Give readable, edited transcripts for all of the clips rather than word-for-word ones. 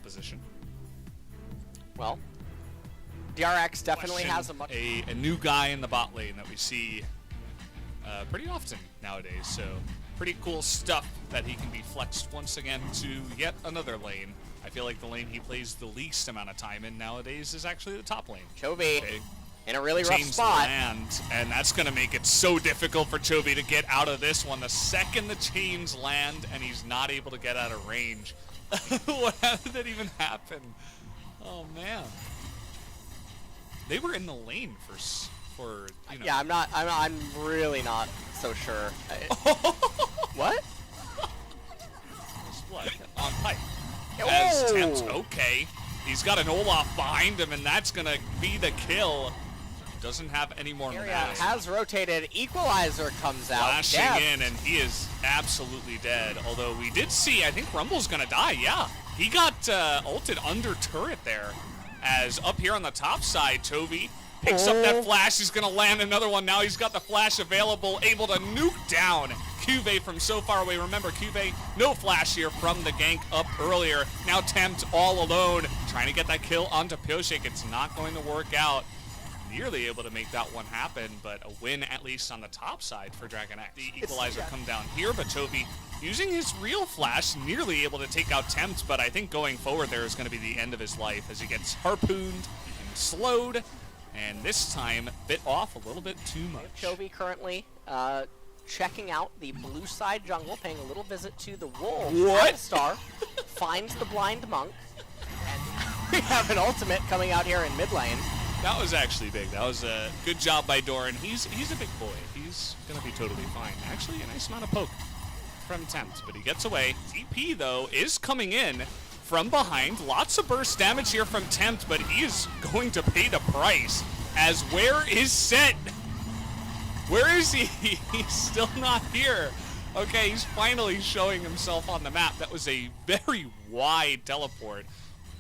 composition. Well, DRX definitely has a much... A new guy in the bot lane that we see pretty often nowadays, so pretty cool stuff that he can be flexed once again to yet another lane. I feel like the lane he plays the least amount of time in nowadays is actually the top lane. Chovy Okay. in a really rough Chains spot. land, and that's going to make it so difficult for Chovy to get out of this one. The second the chains land and he's not able to get out of range. How did that even happen? Oh, man. They were in the lane for you know. Yeah, I'm really not so sure. What? What? On pipe. Oh! As Temps, okay. He's got an Olaf behind him, and that's going to be the kill. Doesn't have any more Area mana. has rotated. Equalizer comes out. Flashing Death. in, and he is absolutely dead. Although we did see, I think Rumble's going to die, yeah. He got ulted under turret there. As up here on the top side, Chovy picks up that flash. He's going to land another one. Now he's got the flash available, able to nuke down Cuvée from so far away. Remember, Cuvée, no flash here from the gank up earlier. Now Tempt all alone, trying to get that kill onto Pioshik. It's not going to work out. Nearly able to make that one happen, but a win at least on the top side for Dragon X. The equalizer come down here, but Chovy using his real flash, nearly able to take out Tempt, but I think going forward there is going to be the end of his life as he gets harpooned and slowed, and this time bit off a little bit too much. Chovy currently checking out the blue side jungle, paying a little visit to the wolves. What? Star finds the blind monk, and we have an ultimate coming out here in mid lane. That was actually big. That was a good job by Doran. He's a big boy. He's going to be totally fine. Actually, a nice amount of poke from Tempt, but he gets away. TP, though, is coming in from behind. Lots of burst damage here from Tempt, but he is going to pay the price. As where is Set? Where is he? He's still not here. Okay, he's finally showing himself on the map. That was a very wide teleport.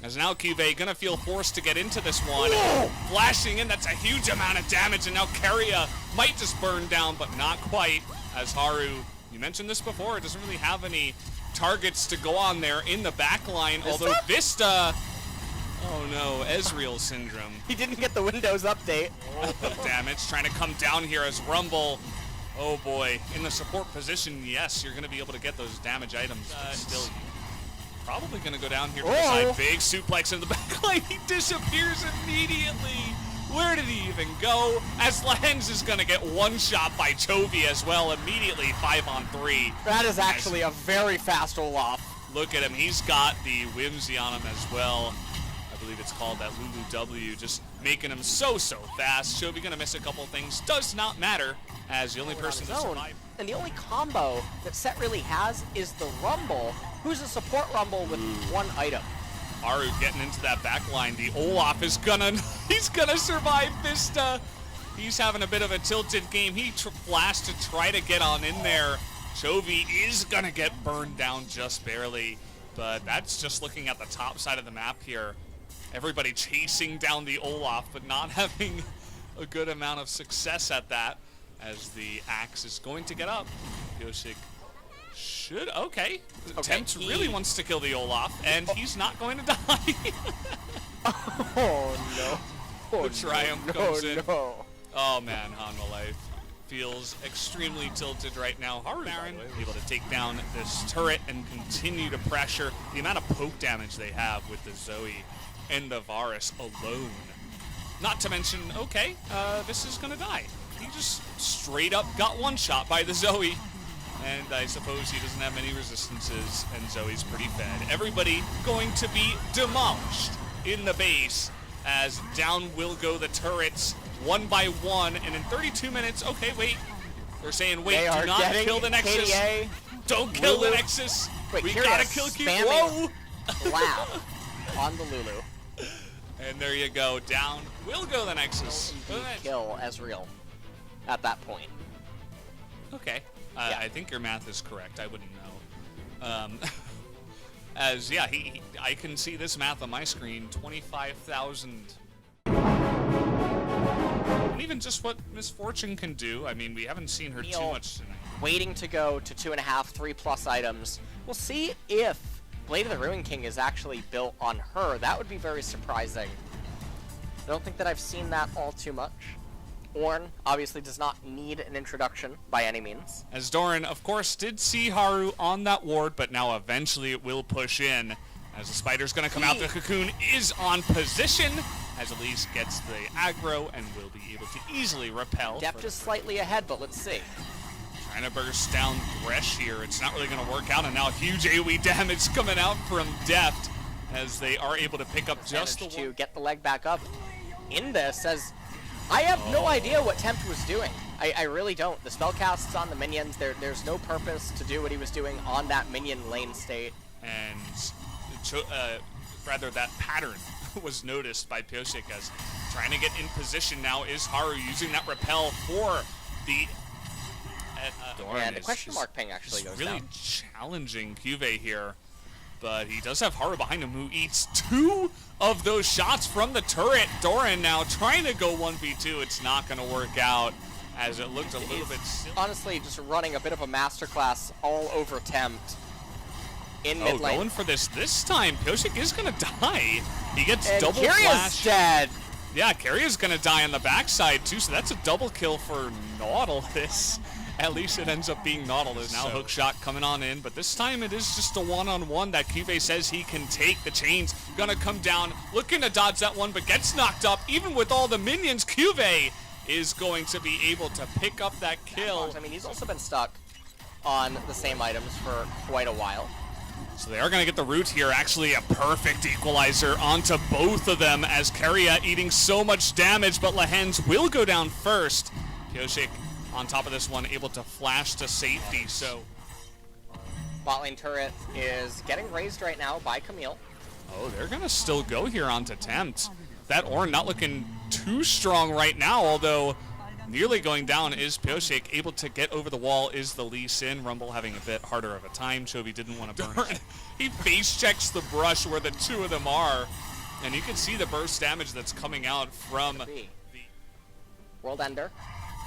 As now Cuvée gonna feel forced to get into this one. Whoa! Flashing in, that's a huge amount of damage, and now Keria might just burn down, but not quite. As Haru, you mentioned this before, doesn't really have any targets to go on there in the back line, although Vista, oh no, Ezreal syndrome. He didn't get the Windows update. Damage, trying to come down here as Rumble, oh boy, in the support position, yes, you're gonna be able to get those damage items, but still, probably going to go down here to the side. Big suplex in the back line. He disappears immediately. Where did he even go? As Lens is going to get one shot by Chovy as well immediately, 5-on-3. That is actually a very fast Olaf. Look at him. He's got the Whimsy on him as well. I believe it's called that Lulu W, just making him so fast. Chovy going to miss a couple things. Does not matter, as the only person to survive. And the only combo that Set really has is the Rumble, who's a support Rumble with one item. Haru getting into that back line. The Olaf is he's gonna survive Vista. He's having a bit of a tilted game. He flashed to try to get on in there. Chovy is gonna get burned down just barely, but that's just looking at the top side of the map here. Everybody chasing down the Olaf, but not having a good amount of success at that, as the axe is going to get up. Pioshik should, okay. Tempt really wants to kill the Olaf, and he's not going to die. Oh no. The Triumph comes in. No. Oh man, Hanwha Life feels extremely tilted right now. Haru Baron able to take down this turret and continue to pressure. The amount of poke damage they have with the Zoe and the Varus alone. Not to mention, okay, this is gonna die. He just straight up got one shot by the Zoe. And I suppose he doesn't have many resistances, and Zoe's pretty fed. Everybody going to be demolished in the base, as down will go the turrets one by one. And in 32 minutes, okay, wait. They're saying, wait, do not kill the Nexus. KDA. Don't kill the Nexus. Wait, we gotta kill Q. Whoa! Laugh on the Lulu. And there you go. Down will go the Nexus. Kill Ezreal at that point. Okay. I think your math is correct. I wouldn't know. As, yeah, I can see this math on my screen, 25,000. And even just what Miss Fortune can do, I mean, we haven't seen her too much tonight. Waiting to go to 2.5, 3+ items. We'll see if Blade of the Ruin King is actually built on her, that would be very surprising. I don't think that I've seen that all too much. Ornn obviously does not need an introduction by any means. As Doran, of course, did see Haru on that ward, but now eventually it will push in. As the spider's going to come out, the cocoon is on position, as Elise gets the aggro and will be able to easily repel. Deft is slightly ahead, but let's see. Trying to burst down Thresh here. It's not really going to work out, and now huge AoE damage coming out from Deft, as they are able to pick up just the one. To get the leg back up in this, as I have no idea what Tempt was doing. I really don't. The spell casts on the minions, there's no purpose to do what he was doing on that minion lane state. And rather that pattern was noticed by Pyosik, as trying to get in position now is Haru, using that repel for the and the question mark ping actually goes really down. Challenging Cuvée here, but he does have Haru behind him, who eats 2 of those shots from the turret. Doran now trying to go 1v2. It's not going to work out, as it looked a little bit silly. Honestly, just running a bit of a masterclass all over Tempt in mid lane. Going for this time. Pyosik is going to die. He gets and double Kyrie's flash. Dead. Yeah, Kyrie's going to die on the backside too, so that's a double kill for Nautilus. At least it ends up being Nautilus. Now hook shot coming on in, but this time it is just a one-on-one that Cuvée says he can take. The chain's gonna come down, looking to dodge that one, but gets knocked up. Even with all the minions, Cuvée is going to be able to pick up that kill. I mean, he's also been stuck on the same items for quite a while. So they are going to get the root here. Actually, a perfect equalizer onto both of them, as Keria eating so much damage, but Lehens will go down first. Pyosik on top of this one, able to flash to safety, so... Bot lane turret is getting raised right now by Camille. Oh, they're going to still go here onto Tempt. That Ornn not looking too strong right now, although nearly going down is Pyosik. Able to get over the wall is the Lee Sin. Rumble having a bit harder of a time. Chovy didn't want to burn it. He face checks the brush where the 2 of them are, and you can see the burst damage that's coming out from the World Ender.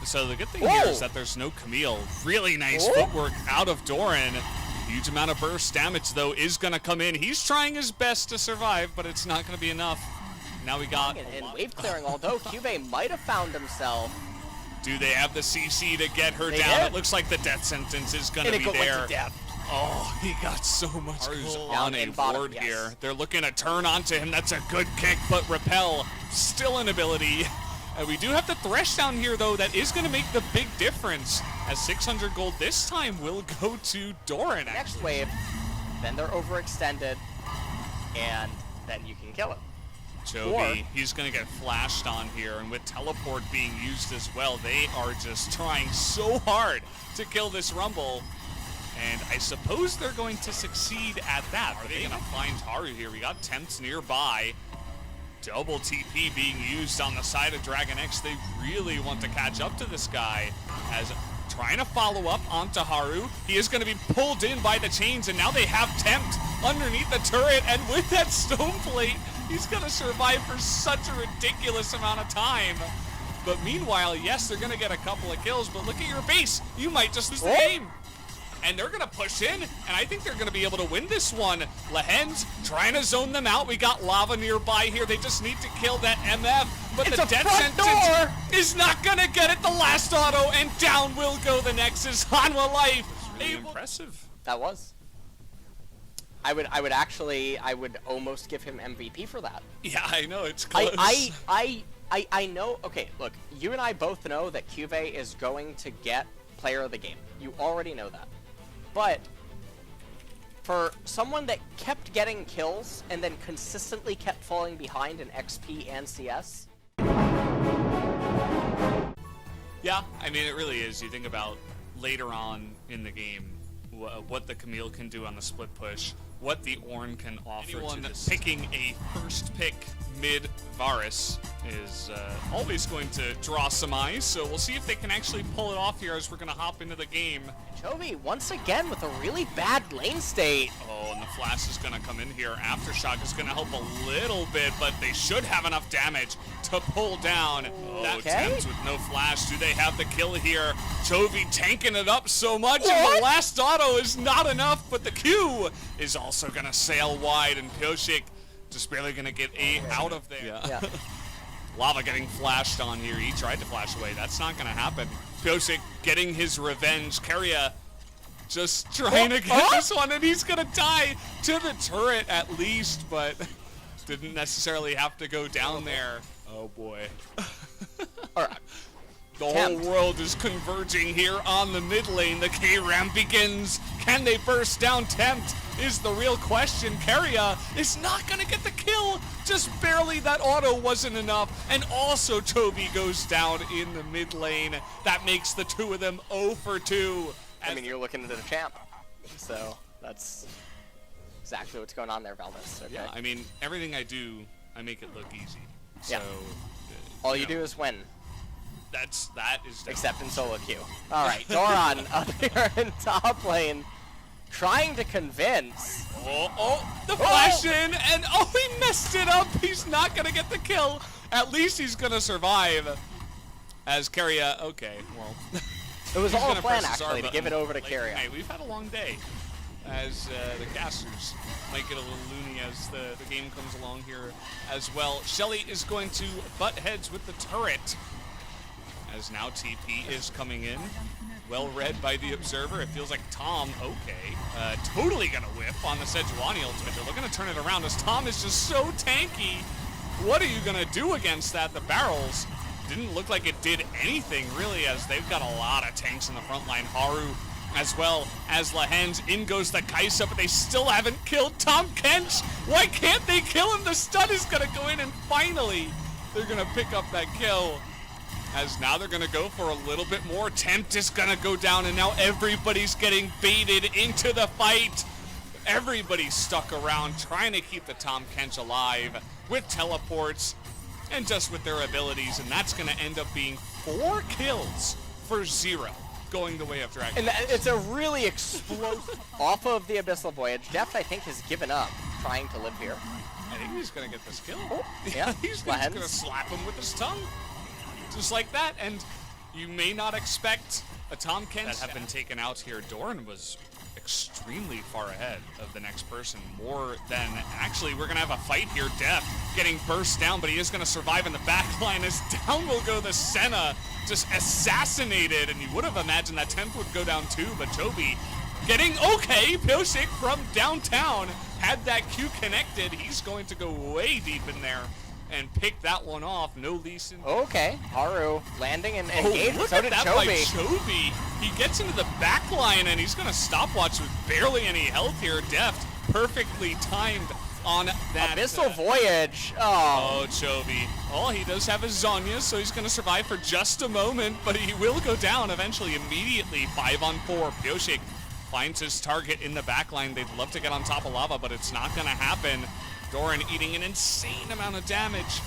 So the good thing here is that there's no Camille. Really nice footwork out of Doran. Huge amount of burst damage, though, is going to come in. He's trying his best to survive, but it's not going to be enough. Now we got... And wave clearing, although Cuvée might have found himself. Do they have the CC to get her down? Did. It looks like the death sentence is going to be there. Death. Oh, he got so much on a ward here. They're looking to turn onto him. That's a good kick, but repel, still an ability. We do have the Thresh down here, though. That is going to make the big difference, as 600 gold this time will go to Doran. Next wave, then they're overextended, and then you can kill it. Chovy, he's going to get flashed on here, and with teleport being used as well, they are just trying so hard to kill this Rumble, and I suppose they're going to succeed at that. Are they going to find Haru here? We got Tempts nearby. Double TP being used on the side of Dragon X. They really want to catch up to this guy, as trying to follow up onto Haru. He is going to be pulled in by the chains, and now they have Tempt underneath the turret, and with that stone plate, he's going to survive for such a ridiculous amount of time. But meanwhile, yes, they're going to get a couple of kills, but look at your base. You might just lose the game. And they're going to push in, and I think they're going to be able to win this one. Lehens trying to zone them out. We got Lava nearby here. They just need to kill that MF, but the death sentence is not going to get it. The last auto, and down will go the Nexus. Hanwha Life. Really impressive. That was. I would almost give him MVP for that. Yeah, I know, it's close. I know, okay, look, you and I both know that Cuvée is going to get player of the game. You already know that. But for someone that kept getting kills and then consistently kept falling behind in XP and CS. Yeah, I mean, it really is. You think about later on in the game, what the Camille can do on the split push, what the Ornn can offer to this. Picking a first pick mid Varus is always going to draw some eyes, so we'll see if they can actually pull it off here as we're going to hop into the game. Chovy once again with a really bad lane state. Oh, the flash is going to come in here. Aftershock is going to help a little bit, but they should have enough damage to pull down that attempt with no flash. Do they have the kill here? Chovy tanking it up so much, and the last auto is not enough, but the Q is also going to sail wide, and Pyosik just barely going to get out of there. Yeah. Lava getting flashed on here. He tried to flash away. That's not going to happen. Pyosik getting his revenge. Keria just trying to get this one, and he's going to die to the turret at least, but didn't necessarily have to go down there. Oh, boy. All right. The whole world is converging here on the mid lane. The K-Ram begins. Can they burst down Tempt is the real question. Keria is not going to get the kill. Just barely. That auto wasn't enough. And also Chovy goes down in the mid lane. That makes the two of them 0 for 2. I mean, you're looking into the champ. So that's exactly what's going on there, Valdez. Okay. Yeah, I mean, everything I do, I make it look easy. So, all you do is win. That is except in solo queue. All right, Doran up here in top lane, trying to convince. The flash in, and he messed it up. He's not gonna get the kill. At least he's gonna survive. As Keria, okay, well. It was all a plan actually to give it over to Keria. Hey, we've had a long day. As the casters might get a little loony as the game comes along here as well. Shelly is going to butt heads with the turret. As now TP is coming in. Well read by the observer. It feels like Tom, totally gonna whiff on the Sejuani ultimate. They're looking to turn it around as Tom is just so tanky. What are you gonna do against that? The barrels didn't look like it did anything really, as they've got a lot of tanks in the front line. Haru as well as Lahens. In goes the Kaisa, but they still haven't killed Tom Kench. Why can't they kill him? The stun is gonna go in, and finally they're gonna pick up that kill. As now they're going to go for a little bit more. Tempt is going to go down, and now everybody's getting baited into the fight. Everybody's stuck around trying to keep the Tom Kench alive with teleports and just with their abilities, and that's going to end up being 4 kills for 0 going the way of Dragon. And it's a really explosive off of the Abyssal Voyage. Deft, I think, has given up trying to live here. I think he's going to get this kill. Yeah, he's going to slap him with his tongue. Just like that, and you may not expect a Tom Kench that have been taken out here. Doran was extremely far ahead of the next person, more than actually. We're gonna have a fight here. Def getting burst down, but he is gonna survive in the back line as down will go the Senna, just assassinated, and you would have imagined that Tempt would go down too, but Chovy getting Pyosik from downtown had that Q connected. He's going to go way deep in there and pick that one off. No lease in. Haru landing and engaged. Look at that by Chovy. He gets into the back line, and he's going to stopwatch with barely any health here. Deft perfectly timed on that. Abyssal Voyage. Oh, Chovy. Oh, he does have his Zhonya, so he's going to survive for just a moment, but he will go down eventually immediately. 5-on-4. Pyosik finds his target in the back line. They'd love to get on top of lava, but it's not going to happen. Doran eating an insane amount of damage,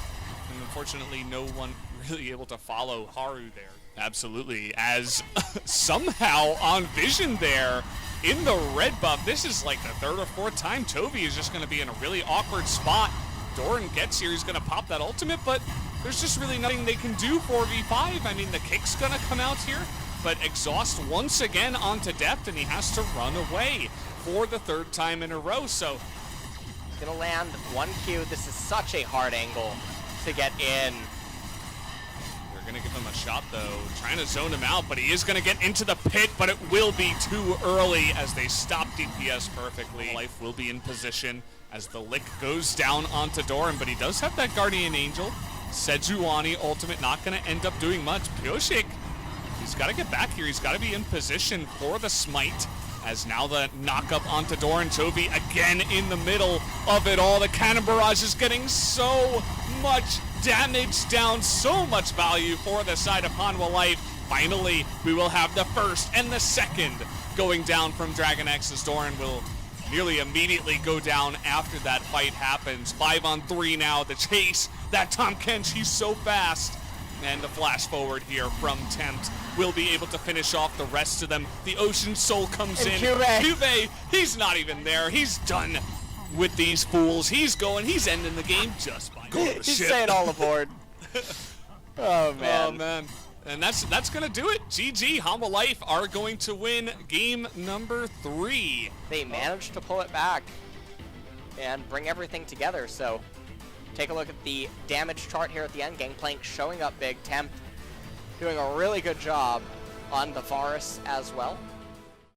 and unfortunately no one really able to follow Haru there. Absolutely, as somehow on Vision there in the red buff, this is like the 3rd or 4th time Chovy is just going to be in a really awkward spot. Doran gets here, he's going to pop that ultimate, but there's just really nothing they can do 4v5. I mean, the kick's going to come out here, but exhaust once again onto Deft, and he has to run away for the 3rd time in a row. So gonna land 1 Q. This is such a hard angle to get in. They're gonna give him a shot though, trying to zone him out, but he is gonna get into the pit, but it will be too early as they stop DPS perfectly. Life will be in position as the lick goes down onto Doran, but he does have that Guardian Angel. Sejuani ultimate not gonna end up doing much. Pyosik, he's gotta get back here. He's gotta be in position for the smite. As now the knock up onto Doran. Chovy again in the middle of it all. The Cannon Barrage is getting so much damage down, so much value for the side of Hanwha Life. Finally, we will have the 1st and the 2nd going down from Dragon X, as Doran will nearly immediately go down after that fight happens. 5-on-3 now, the chase. That Tom Kench, he's so fast. And the flash forward here from Tempt will be able to finish off the rest of them. The Ocean Soul comes And in. Cuvée. He's not even there. He's done with these fools. He's ending the game just by going to the He's ship. saying all aboard. Oh, man. Oh, man. And that's going to do it. GG, Humble Life are going to win game number 3. They managed to pull it back and bring everything together, so take a look at the damage chart here at the end. Gangplank showing up big. Tempt doing a really good job on the Forest as well.